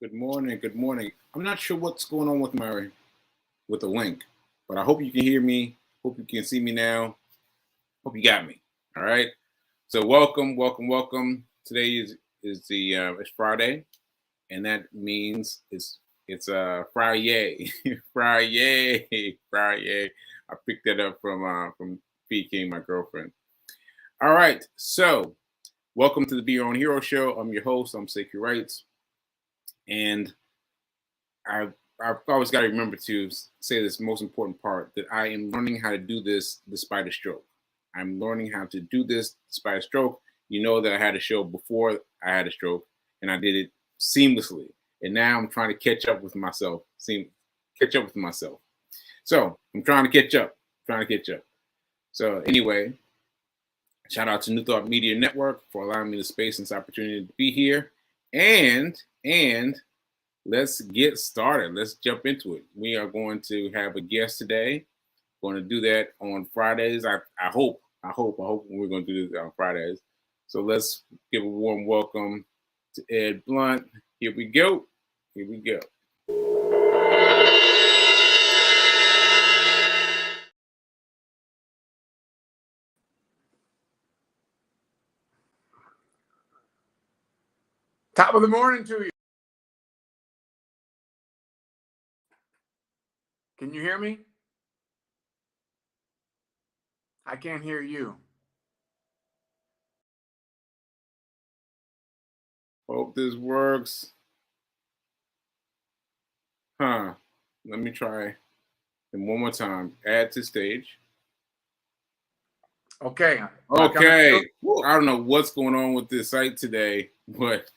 Good morning. Good morning. I'm not sure what's going on with the link, but I hope you can hear me. Hope you can see me now. Hope you got me. All right. So welcome, welcome, welcome. Today is the it's Friday, and that means it's Friday, Friday, Friday. I picked that up from PK, my girlfriend. All right. So welcome to the Be Your Own Hero Show. I'm your host. I'm Sacred Rights, and I've always got to remember to say this most important part that I am learning how to do this despite a stroke. I'm learning how to do this despite a stroke. You know that I had a show before I had a stroke, and I did it seamlessly. And now I'm trying to catch up with myself. Catch up with myself. So I'm trying to catch up. Trying to catch up. So anyway, shout out to New Thought Media Network for allowing me the space and this opportunity to be here. And let's get started. Let's jump into it. We are going to have a guest today. Going to do that on Fridays. I hope we're going to do this on Fridays. So let's give a warm welcome to Ed Blunt. Here we go. Here we go. Top of the morning to you. Can you hear me? I can't hear you. Hope this works. Let me try it one more time. Add to stage. Okay. Okay. I don't know what's going on with this site today, but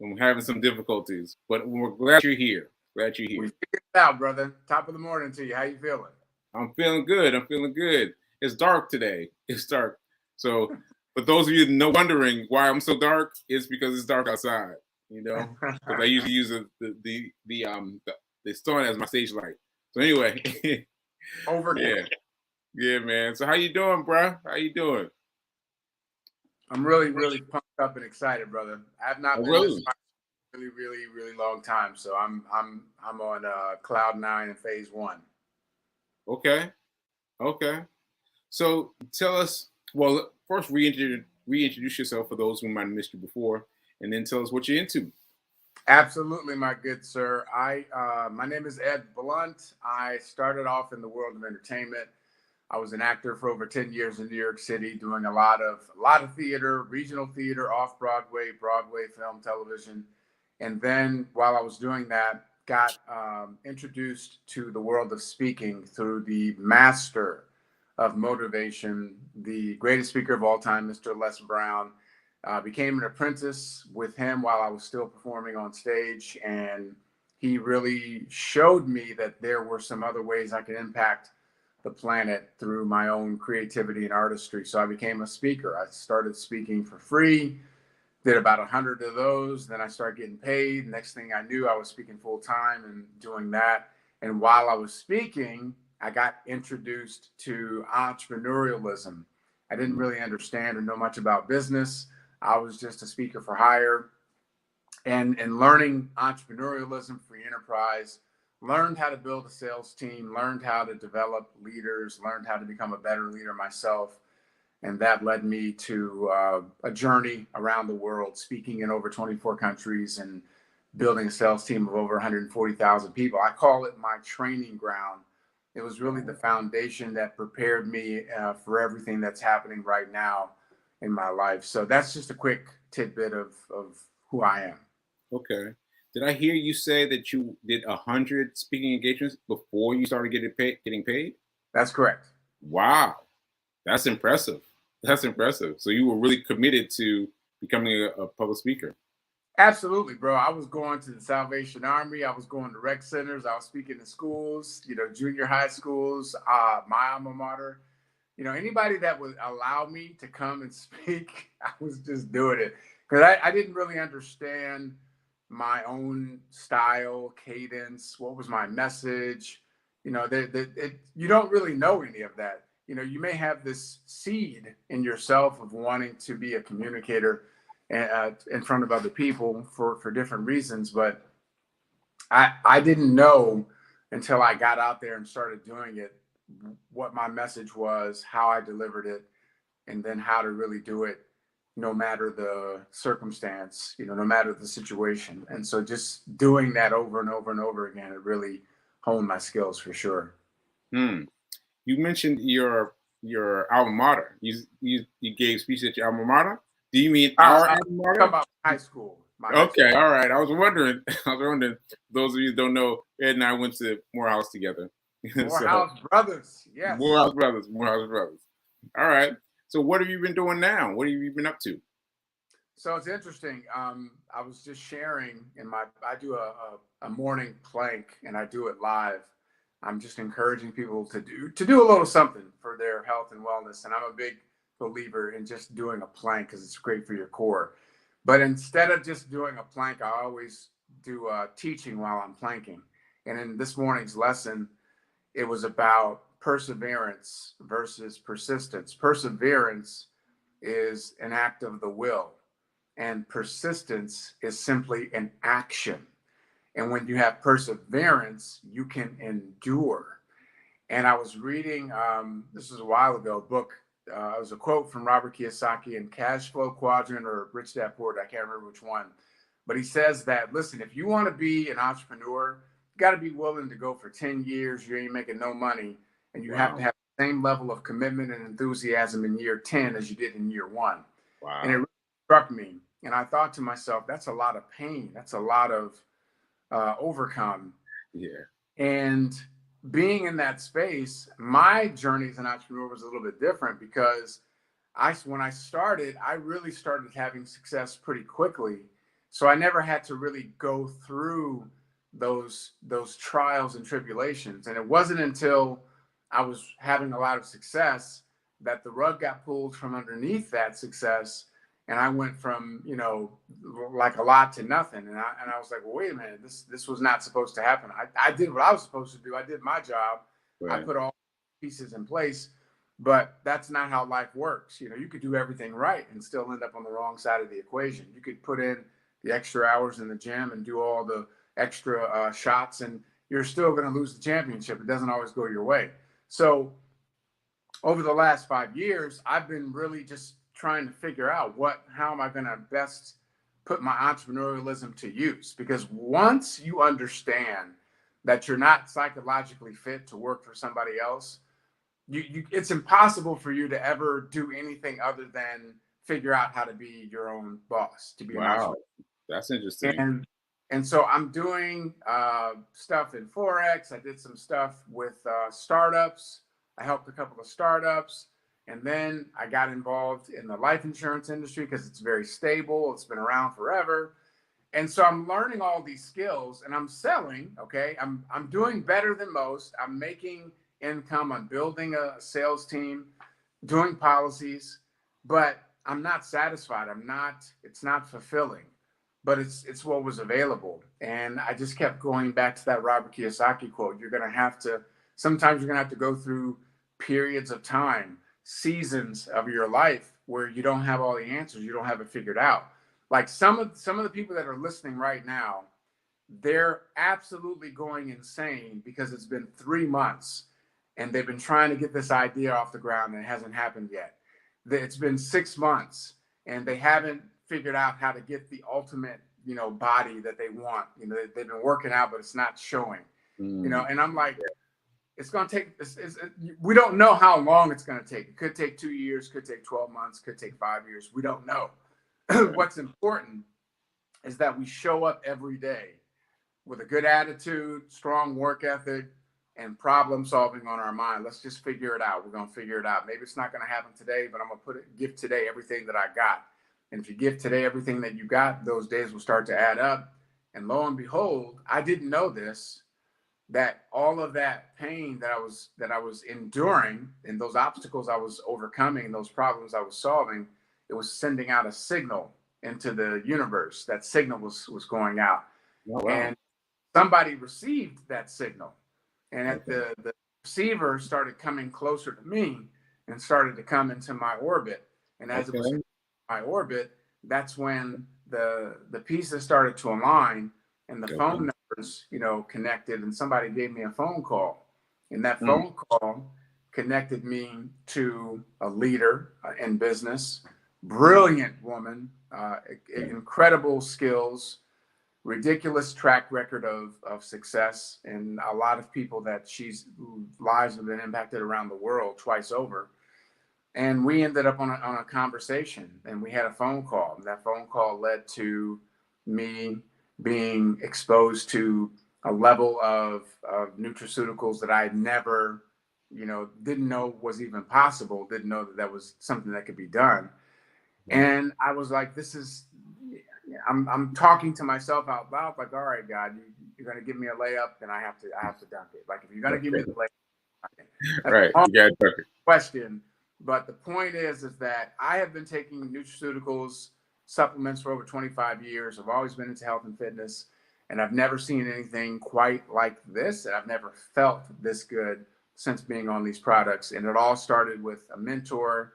I'm having some difficulties. But we're glad you're here. Glad you're here. We figured it out, brother. Top of the morning to you. How you feeling? I'm feeling good. I'm feeling good. It's dark today. It's dark. So for those of you wondering why I'm so dark, it's because it's dark outside. You know, because I usually use the sun as my stage light. So anyway, yeah, man. So how you doing, bro? How you doing? I'm really pumped up and excited, brother. I have not been this really long time. So I'm on cloud 9 in phase 1. Okay. So tell us. Well, first reintroduce yourself for those who might have missed you before, and then tell us what you're into. Absolutely, my good sir. My name is Ed Blunt. I started off in the world of entertainment. I was an actor for over 10 years in New York City, doing a lot of theater, regional theater, off Broadway, film, television. And then while I was doing that, got introduced to the world of speaking through the master of motivation, the greatest speaker of all time, Mr. Les Brown. Became an apprentice with him while I was still performing on stage. And he really showed me that there were some other ways I could impact the planet through my own creativity and artistry. So I became a speaker. I started speaking for free, did about 100 of those. Then I started getting paid. Next thing I knew, I was speaking full time and doing that. And while I was speaking, I got introduced to entrepreneurialism. I didn't really understand or know much about business. I was just a speaker for hire. And learning entrepreneurialism, free enterprise, learned how to build a sales team, learned how to develop leaders, learned how to become a better leader myself. And that led me to a journey around the world, speaking in over 24 countries and building a sales team of over 140,000 people. I call it my training ground. It was really the foundation that prepared me for everything that's happening right now in my life. So that's just a quick tidbit of who I am. Okay. Did I hear you say that you did 100 speaking engagements before you started getting paid? That's correct. Wow. That's impressive. That's impressive. So you were really committed to becoming a public speaker. Absolutely, bro. I was going to the Salvation Army. I was going to rec centers. I was speaking in schools, junior high schools, my alma mater. Anybody that would allow me to come and speak, I was just doing it because I didn't really understand my own style, cadence, what was my message. You don't really know any of that. You may have this seed in yourself of wanting to be a communicator in front of other people for different reasons, but I didn't know until I got out there and started doing it what my message was, how I delivered it, and then how to really do it no matter the circumstance, no matter the situation. And so just doing that over and over and over again, it really honed my skills for sure. Hmm. You mentioned your alma mater. You gave speech at your alma mater. Do you mean our I'm alma talking mater? about high school. My high school. Okay, all right. I was wondering. I was wondering. Those of you who don't know, Ed and I went to Morehouse together. So Morehouse Brothers. Yes. Morehouse brothers, Morehouse brothers. All right. So what have you been doing now? What have you been up to? So it's interesting. I was just sharing I do a morning plank and I do it live. I'm just encouraging people to do a little something for their health and wellness. And I'm a big believer in just doing a plank because it's great for your core. But instead of just doing a plank, I always do teaching while I'm planking. And in this morning's lesson, it was about perseverance versus persistence. Perseverance is an act of the will, and persistence is simply an action. And when you have perseverance, you can endure. And I was reading, this was a while ago, a book. It was a quote from Robert Kiyosaki in Cash Flow Quadrant or Rich Dad Poor Dad, I can't remember which one. But he says that, listen, if you want to be an entrepreneur, you got to be willing to go for 10 years. You ain't making no money. And you have to Wow. have the same level of commitment and enthusiasm in year 10 as you did in year one. And it Wow. really struck me. And I thought to myself, that's a lot of pain. That's a lot of overcome. Yeah. And being in that space, my journey as an entrepreneur was a little bit different because when I started, I really started having success pretty quickly. So I never had to really go through those trials and tribulations. And it wasn't until I was having a lot of success that the rug got pulled from underneath that success. And I went from, like a lot to nothing. And I was like, well, wait a minute, this was not supposed to happen. I did what I was supposed to do. I did my job. I Right. put all pieces in place, but that's not how life works. You could do everything right and still end up on the wrong side of the equation. You could put in the extra hours in the gym and do all the extra shots, and you're still going to lose the championship. It doesn't always go your way. So over the last 5 years, I've been really just trying to figure out how am I going to best put my entrepreneurialism to use? Because once you understand that you're not psychologically fit to work for somebody else, it's impossible for you to ever do anything other than figure out how to be your own boss, to be an Wow. entrepreneur. That's interesting. And so I'm doing stuff in Forex. I did some stuff with startups. I helped a couple of startups. And then I got involved in the life insurance industry because it's very stable. It's been around forever. And so I'm learning all these skills and I'm selling. Okay. I'm doing better than most. I'm making income. I'm building a sales team, doing policies, but I'm not satisfied. It's not fulfilling, but it's what was available. And I just kept going back to that Robert Kiyosaki quote. Sometimes you're going to have to go through periods of time, seasons of your life where you don't have all the answers. You don't have it figured out. Like some of the people that are listening right now, they're absolutely going insane because it's been 3 months and they've been trying to get this idea off the ground and it hasn't happened yet. It's been 6 months and they haven't figured out how to get the ultimate, body that they want. They've been working out, but it's not showing. And I'm like, it's going to take, we don't know how long it's going to take. It could take 2 years, could take 12 months, could take 5 years. We don't know. What's important is that we show up every day with a good attitude, strong work ethic, and problem solving on our mind. Let's just figure it out. We're going to figure it out. Maybe it's not going to happen today, but I'm going to give today everything that I got. And if you give today everything that you got, those days will start to add up. And lo and behold, I didn't know this, that all of that pain that I was enduring and those obstacles I was overcoming and those problems I was solving, it was sending out a signal into the universe. That signal was going out. Oh, wow. And somebody received that signal. And at the receiver started coming closer to me and started to come into my orbit. And as it was in my orbit, that's when the pieces started to align and the phone numbers connected, and somebody gave me a phone call, and that Mm. phone call connected me to a leader in business, brilliant woman, incredible skills, ridiculous track record of success, and a lot of people whose lives have been impacted around the world twice over. And we ended up on a conversation, and we had a phone call. And that phone call led to me being exposed to a level of nutraceuticals that I never, didn't know was even possible, didn't know that was something that could be done. And I was like, I'm talking to myself out loud, like, all right, God, you're going to give me a layup, then I have to dunk it. Like, if you're going to give me the layup, Right. You got to question. But the point is that I have been taking nutraceuticals, supplements for over 25 years. I've always been into health and fitness, and I've never seen anything quite like this. And I've never felt this good since being on these products. And it all started with a mentor,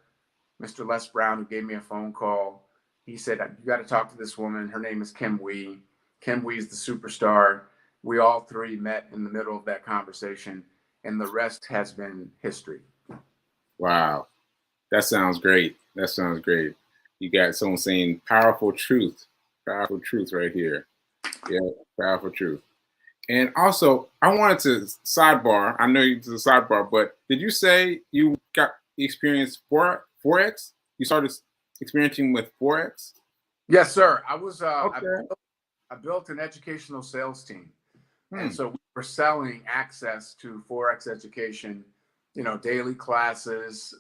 Mr. Les Brown, who gave me a phone call. He said, you got to talk to this woman. Her name is Kim Wee. Kim Wee is the superstar. We all three met in the middle of that conversation, and the rest has been history. Wow. That sounds great. That sounds great. You got someone saying powerful truth right here. Yeah, powerful truth. And also, I wanted to sidebar. I know you did a sidebar, but did you say you got experience Forex? You started experiencing with Forex? Yes, sir. I was. Okay. I built an educational sales team, and Hmm. so we were selling access to Forex education. Daily classes.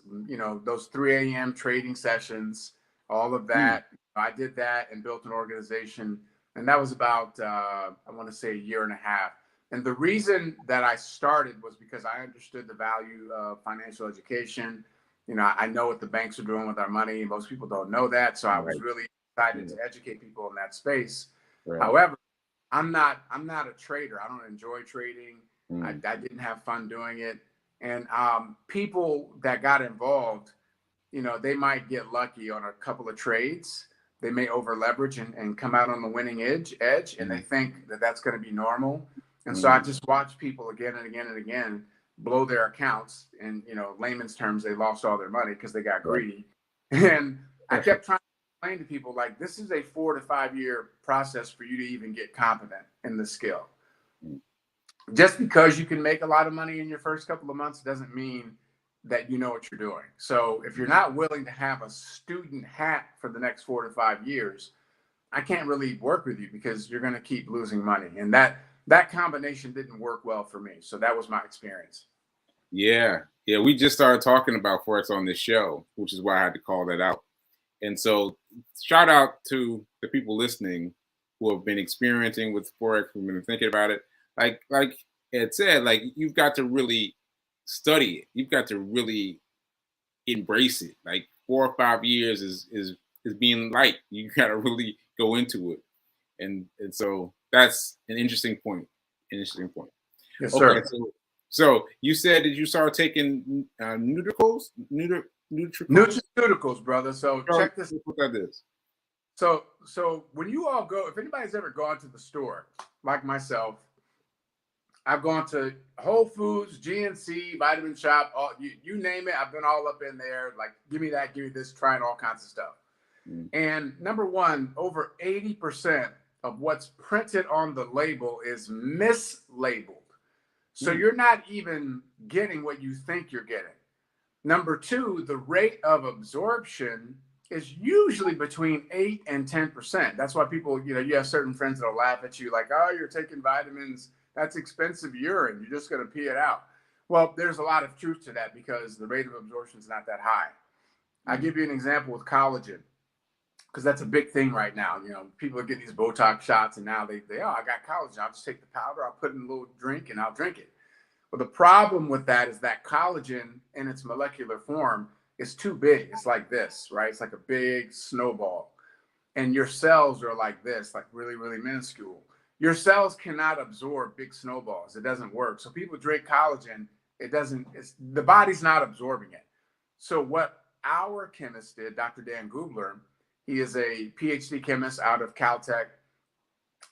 Those 3 a.m. trading sessions. All of that. I did that and built an organization, and that was about I want to say a year and a half. And the reason that I started was because I understood the value of financial education. I know what the banks are doing with our money. Most people don't know that. So I was really excited to educate people in that space. Right. However, I'm not a trader. I don't enjoy trading. I didn't have fun doing it. And people that got involved, they might get lucky on a couple of trades. They may over leverage and come out on the winning edge, and they think that that's going to be normal. And so I just watched people again and again and again blow their accounts. And, layman's terms, they lost all their money because they got greedy. And I kept trying to explain to people, like, this is a 4 to 5 year process for you to even get competent in the skill. Just because you can make a lot of money in your first couple of months doesn't mean that you know what you're doing. So if you're not willing to have a student hat for the next 4 to 5 years, I can't really work with you because you're going to keep losing money. And that combination didn't work well for me. So that was my experience. Yeah. We just started talking about Forex on this show, which is why I had to call that out. And so shout out to the people listening who have been experiencing with Forex, who've been thinking about it. Like Ed said, like, you've got to really study it. You've got to really embrace it. Like 4 or 5 years is being light. You got to really go into it. And so that's an interesting point. Yes, Okay, sir. so you said that you started taking nutraceuticals, Nutraceuticals, brother. So check this. What that is. So when you all go, if anybody's ever gone to the store, like myself, I've gone to Whole Foods, GNC, Vitamin Shop, you name it. I've been all up in there. Like, give me that, give me this, trying all kinds of stuff. And number one, over 80% of what's printed on the label is mislabeled. So you're not even getting what you think you're getting. Number two, the rate of absorption is usually between 8 and 10%. That's why people, you have certain friends that'll laugh at you like, oh, you're taking vitamins. That's expensive urine. You're just going to pee it out. Well, there's a lot of truth to that because the rate of absorption is not that high. I'll give you an example with collagen, because that's a big thing right now. People are getting these Botox shots, and now I got collagen. I'll just take the powder, I'll put it in a little drink, and I'll drink it. Well, the problem with that is that collagen in its molecular form is too big. It's like this, right? It's like a big snowball. And your cells are like this, like really, really minuscule. Your cells cannot absorb big snowballs. It doesn't work. So people drink collagen. The body's not absorbing it. So what our chemist did, Dr. Dan Gubler, he is a PhD chemist out of Caltech,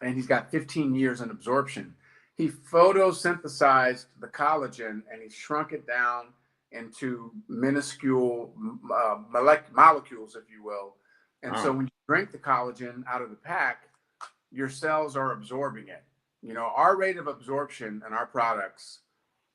and he's got 15 years in absorption. He photosynthesized the collagen and he shrunk it down into minuscule molecules, if you will. And so when you drink the collagen out of the pack, your cells are absorbing it. You know, our rate of absorption in our products,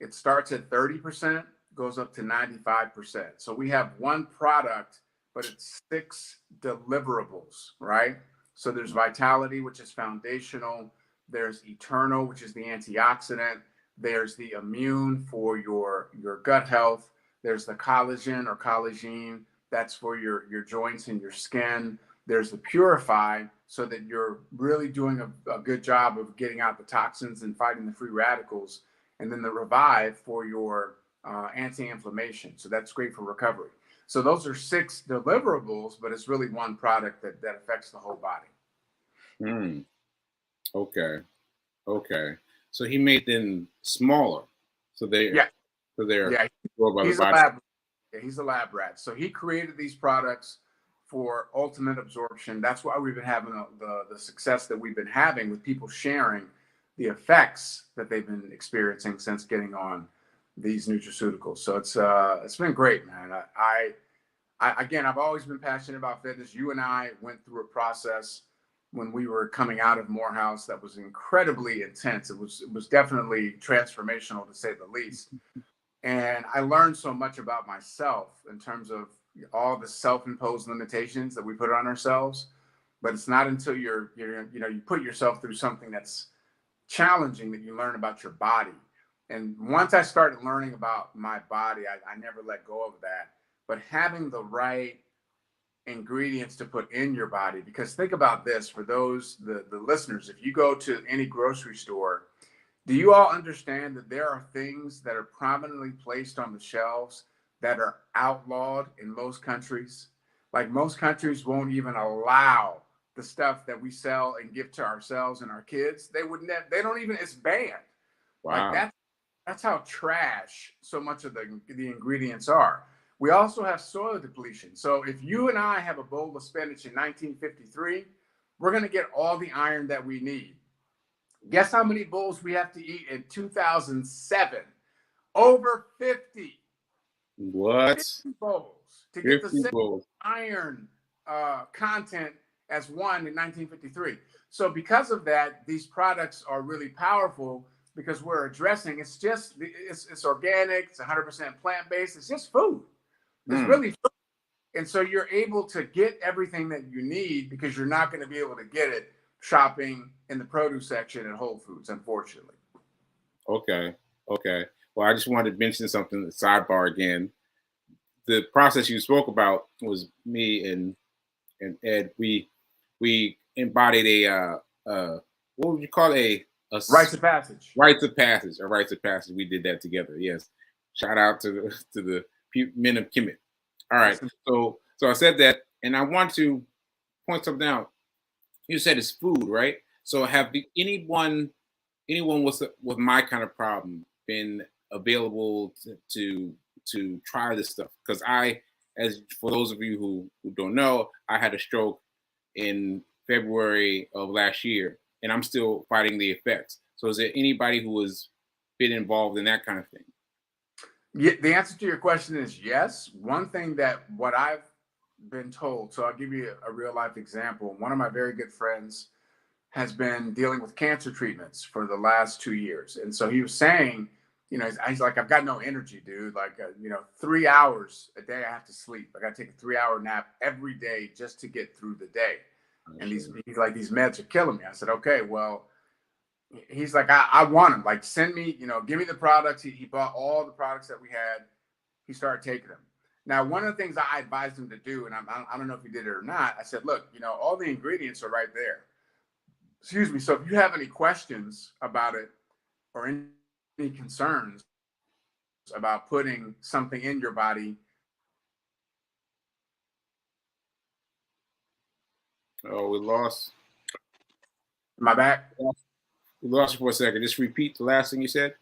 it starts at 30%, goes up to 95%. So we have one product, but it's 6 deliverables, right? So there's Vitality, which is foundational. There's Eternal, which is the antioxidant. There's the Immune for your gut health. There's the Collagen or Collagen, that's for your joints and your skin. There's the Purify, so that you're really doing a good job of getting out the toxins and fighting the free radicals. And then the Revive for your anti-inflammation. So that's great for recovery. So those are 6 deliverables, but it's really one product that affects the whole body. Okay. So he made them smaller. So they're He's a lab rat. So he created these products for ultimate absorption. That's why we've been having the success that we've been having with people sharing the effects that they've been experiencing since getting on these nutraceuticals. So it's been great, man. I've always been passionate about fitness. You and I went through a process when we were coming out of Morehouse that was incredibly intense. It was definitely transformational, to say the least. And I learned so much about myself in terms of all the self-imposed limitations that we put on ourselves. But it's not until you put yourself through something that's challenging that you learn about your body. And once I started learning about my body, I never let go of that. But having the right ingredients to put in your body, because think about this, for those, the listeners, if you go to any grocery store, do you all understand that there are things that are prominently placed on the shelves that are outlawed in most countries? Like, most countries won't even allow the stuff that we sell and give to ourselves and our kids. They don't even, it's banned. Wow. Like, that's how trash so much of the ingredients are. We also have soil depletion. So if you and I have a bowl of spinach in 1953, we're going to get all the iron that we need. Guess how many bowls we have to eat in 2007? Over 50. What? 50 bowls to get the same bowls. iron content as one in 1953. So because of that, these products are really powerful, because we're addressing, it's organic, it's 100% plant-based, it's just food. It's really food. And so you're able to get everything that you need, because you're not going to be able to get it shopping in the produce section at Whole Foods, unfortunately. Okay. Well, I just wanted to mention something, the sidebar again. The process you spoke about was me and Ed. We embodied a what would you call a rites of passage. Rites of passage. We did that together. Yes. Shout out to the men of Kemet. All right. So I said that, and I want to point something out. You said it's food, right? So have anyone with my kind of problem been available to try this stuff? Because as for those of you who don't know, I had a stroke in February of last year, and I'm still fighting the effects. So is there anybody who has been involved in that kind of thing? Yeah, the answer to your question is yes. One thing what I've been told, so I'll give you a real life example. One of my very good friends has been dealing with cancer treatments for the last 2 years. And so he was saying, he's like, I've got no energy, dude. Like, 3 hours a day I have to sleep. I got to take a 3-hour nap every day just to get through the day. And he's like, these meds are killing me. I said, okay, well, he's like, I want them. Like, send me, give me the products. He bought all the products that we had. He started taking them. Now, one of the things I advised him to do, and I don't know if he did it or not, I said, look, all the ingredients are right there. Excuse me. So if you have any questions about it or any concerns about putting something in your body. Oh, we lost. Am I back? We lost you for a second. Just repeat the last thing you said.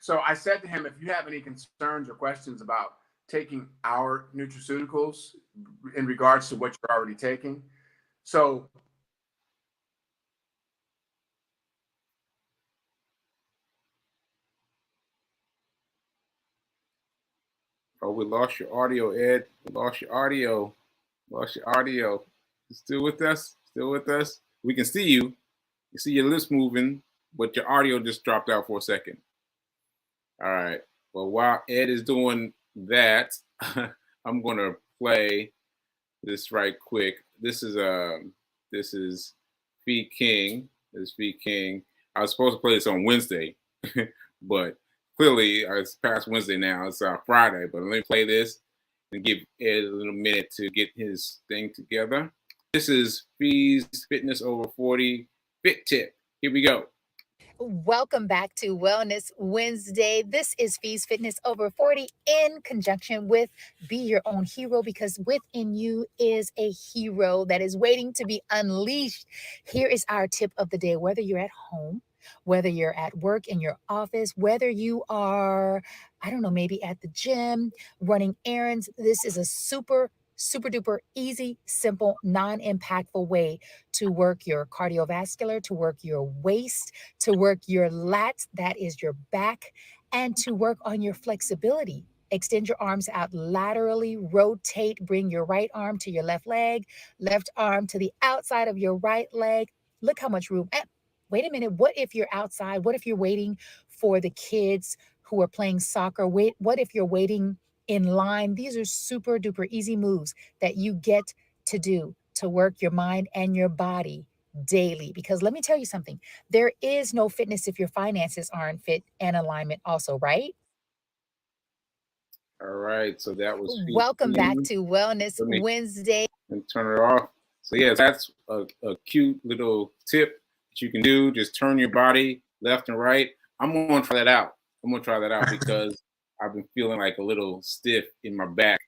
So I said to him, if you have any concerns or questions about taking our nutraceuticals in regards to what you're already taking. So Oh, we lost your audio, Ed. We lost your audio. Lost your audio. You still with us? Still with us? We can see you. You see your lips moving, but your audio just dropped out for a second. All right. Well, while Ed is doing that, I'm gonna play this right quick. This is Fee King. This is Fee King. I was supposed to play this on Wednesday, but clearly it's past Wednesday now. It's Friday. But let me play this and give Ed a little minute to get his thing together. This is Fee's Fitness Over 40 Fit Tip. Here we go. Welcome back to Wellness Wednesday. This is Fees Fitness Over 40 in conjunction with Be Your Own Hero, because within you is a hero that is waiting to be unleashed. Here is our tip of the day. Whether you're at home, whether you're at work in your office, whether you are, I don't know, maybe at the gym, running errands, this is a super duper easy, simple, non-impactful way to work your cardiovascular, to work your waist, to work your lats, that is your back, and to work on your flexibility. Extend your arms out laterally, rotate, bring your right arm to your left leg, left arm to the outside of your right leg. Look how much room. Wait a minute. What if you're outside? What if you're waiting for the kids who are playing soccer? What if you're waiting in line? These are super duper easy moves that you get to do to work your mind and your body daily. Because let me tell you something, there is no fitness if your finances aren't fit and alignment also, right? All right. So that was Fee Welcome back King. to Wellness Let me Wednesday. and turn it off. So yeah, that's a cute little tip that you can do. Just turn your body left and right. I'm gonna try that out. I'm gonna try that out because I've been feeling like a little stiff in my back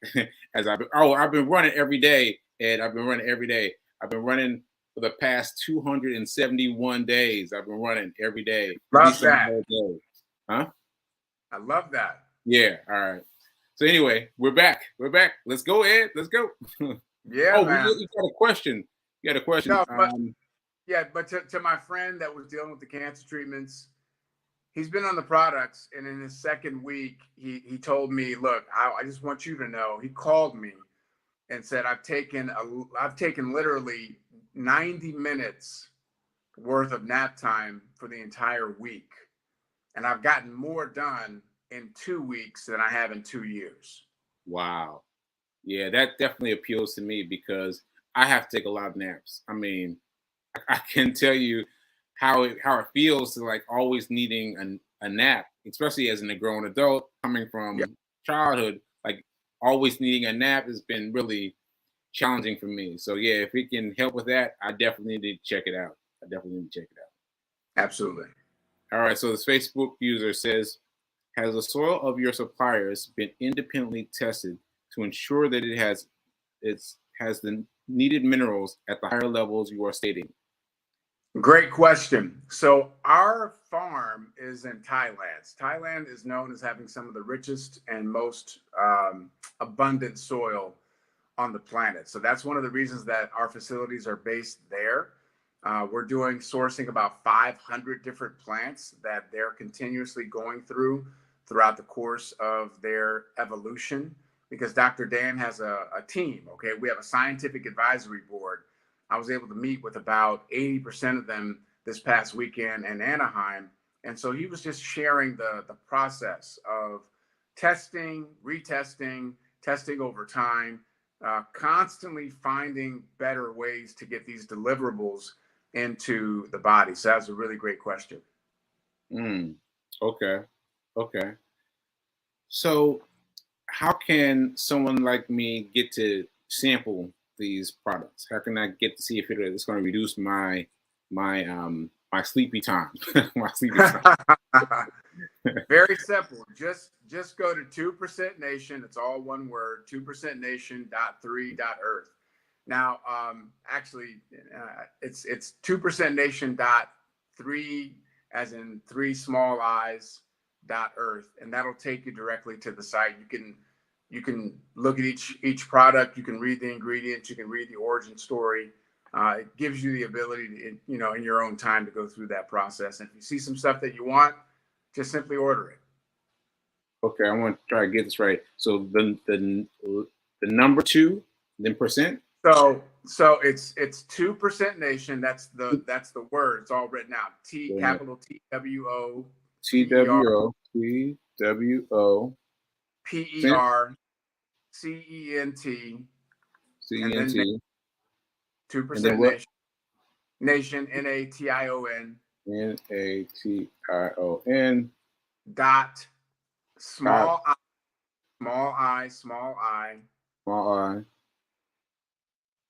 I've been running every day, Ed. I've been running every day. I've been running for the past 271 days. I've been running every day, at Love least some that. day. Huh? I love that. Yeah. All right. So anyway, we're back. We're back. Let's go, Ed. Let's go. Yeah, Oh, man. you got a question. You got a question. No, but yeah, but to my friend that was dealing with the cancer treatments, he's been on the products, and in his second week, he told me, "Look, I just want you to know." He called me and said, I've taken literally 90 minutes worth of nap time for the entire week, and I've gotten more done in 2 weeks than I have in 2 years." Wow. Yeah, that definitely appeals to me because I have to take a lot of naps. I mean, I can tell you how it feels to like always needing a nap, especially as a grown adult coming Yeah, from childhood. Like always needing a nap has been really challenging for me. So yeah, if it can help with that, I definitely need to check it out. I definitely need to check it out. absolutely. All right. So this Facebook user says, has the soil of your suppliers been independently tested to ensure that it has the needed minerals at the higher levels you are stating? Great question. So our farm is in Thailand. Thailand is known as having some of the richest and most abundant soil on the planet. So that's one of the reasons that our facilities are based there. We're doing sourcing about 500 different plants that they're continuously going throughout the course of their evolution. Because Dr. Dan has a team. Okay, we have a scientific advisory board. I was able to meet with about 80% of them this past weekend in Anaheim. And so he was just sharing the process of testing, retesting, testing over time, constantly finding better ways to get these deliverables into the body. So that's a really great question. Mm, okay. Okay. So how can someone like me get to sample these products? How can I get to see if it's going to reduce my sleepy time? My sleepy time. Very simple. Just go to 2% Nation. It's all one word, 2%nation.3.earth. Now, actually, it's 2%nation.3 as in three small eyes dot earth, and that'll take you directly to the site. You can look at each product. You can read the ingredients. You can read the origin story. It gives you the ability to, in your own time to go through that process. And if you see some stuff that you want, just simply order it. Okay, I want to try to get this right. So the number 2, then percent. So it's 2% nation. That's the word. It's all written out. T, capital TWO TWO TWO PERCENT, and then CENT. 2% nation. Nation NATION. NATION. Dot small Dot I. small I.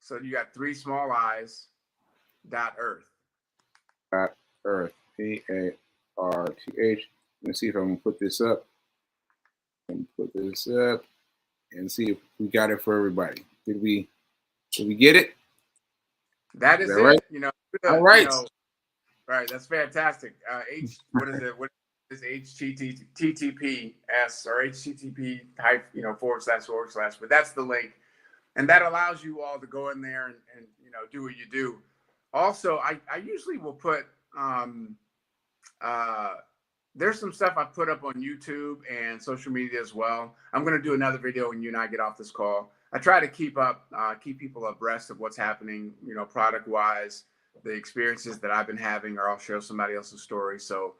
So you got 3 small i's. Dot Earth. Dot Earth. PARTH. Let me see if I can put this up. And see if we got it for everybody. Did we get it? That is it. Right? All right. Right. That's fantastic. What is it? What is HTTPS or HTTP type, // but that's the link. And that allows you all to go in there and do what you do. Also, I usually will put, there's some stuff I put up on YouTube and social media as well. I'm going to do another video when you and I get off this call. I try to keep people abreast of what's happening, product wise, the experiences that I've been having, or I'll share somebody else's story. So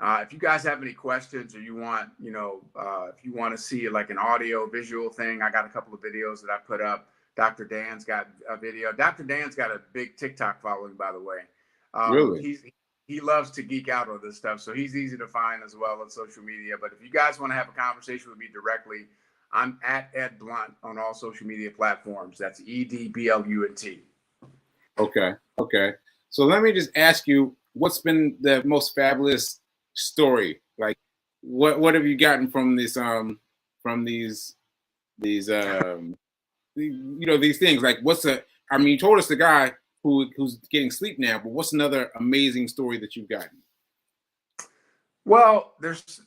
if you guys have any questions, or you want, if you want to see like an audio visual thing, I got a couple of videos that I put up. Dr. Dan's got a video. Dr. Dan's got a big TikTok following, by the way. Really? He loves to geek out on this stuff, so he's easy to find as well on social media. But if you guys want to have a conversation with me directly, I'm at Ed Blunt on all social media platforms. That's EDBLUNT. Okay. So let me just ask you, what's been the most fabulous story? Like, what have you gotten from this these these things? Like, you told us the guy who's getting sleep now, but what's another amazing story that you've gotten? Well, there's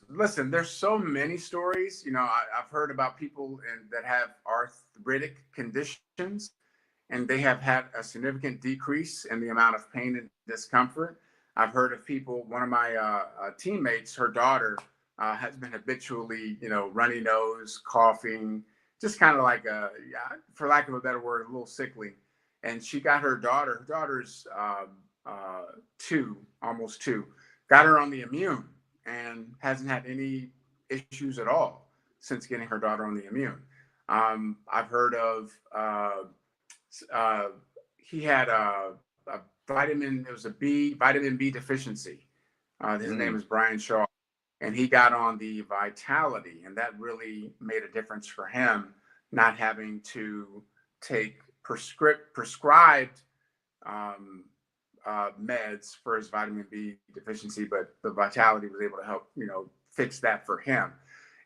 so many stories. I've heard about people that have arthritic conditions, and they have had a significant decrease in the amount of pain and discomfort. I've heard of people, one of my teammates, her daughter has been habitually, runny nose, coughing, just kind of like for lack of a better word, a little sickly. And she got her daughter's 2, almost 2, got her on the immune and hasn't had any issues at all since getting her daughter on the immune. I've heard of, he had a vitamin B deficiency. His name is Brian Shaw, and he got on the Vitality, and that really made a difference for him, not having to take prescribed meds for his vitamin B deficiency, but the Vitality was able to help, fix that for him.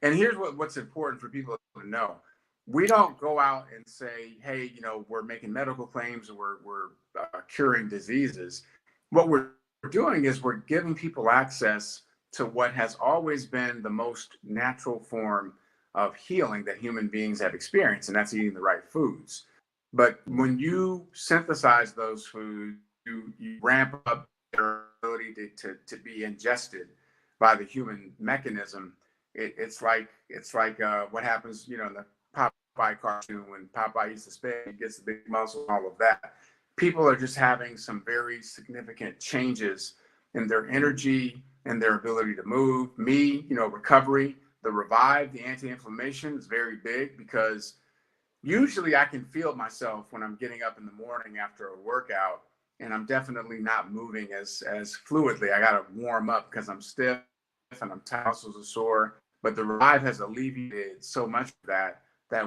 And here's what's important for people to know. We don't go out and say, hey, we're making medical claims, or we're curing diseases. What we're doing is we're giving people access to what has always been the most natural form of healing that human beings have experienced, and that's eating the right foods. But when you synthesize those foods, you ramp up their ability to be ingested by the human mechanism. It's like what happens, in the Popeye cartoon when Popeye eats the spinach, he gets the big muscle, all of that. People are just having some very significant changes in their energy and their ability to move. Recovery, the Revive, the anti-inflammation is very big, because usually I can feel myself when I'm getting up in the morning after a workout, and I'm definitely not moving as fluidly. I got to warm up because I'm stiff and I'm tight, muscles are sore. But the Revive has alleviated so much of that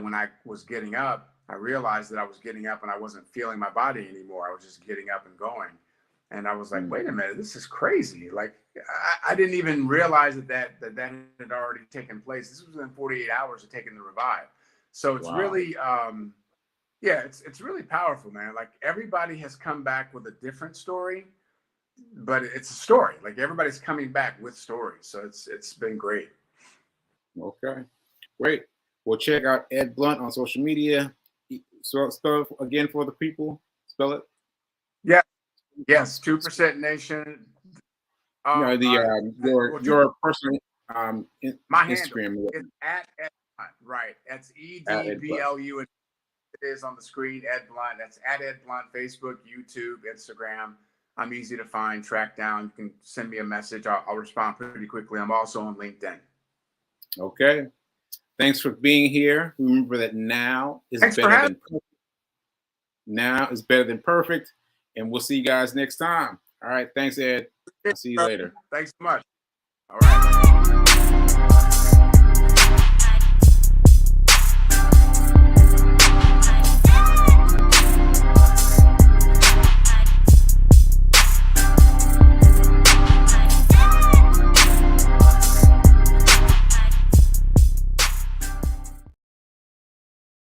when I was getting up, I realized that I was getting up and I wasn't feeling my body anymore. I was just getting up and going. And I was like, wait a minute, this is crazy. Like, I didn't even realize that had already taken place. This was within 48 hours of taking the Revive. So it's really, it's really powerful, man. Like, everybody has come back with a different story, but it's a story. Like, everybody's coming back with stories. So it's been great. Okay, great. Well, check out Ed Blunt on social media. So spell it again for the people. Spell it. Yeah. Yes. 2% Nation. Your personal My Instagram handle is at Ed Blunt, right? That's EDBLU. It is on the screen, Ed Blunt. That's at Ed Blunt, Facebook, YouTube, Instagram. I'm easy to find, track down. You can send me a message. I'll respond pretty quickly. I'm also on LinkedIn. Okay. Thanks for being here. Remember that now is better than perfect. Now is better than perfect. And we'll see you guys next time. All right. Thanks, Ed. I'll see you later. Thanks so much. All right.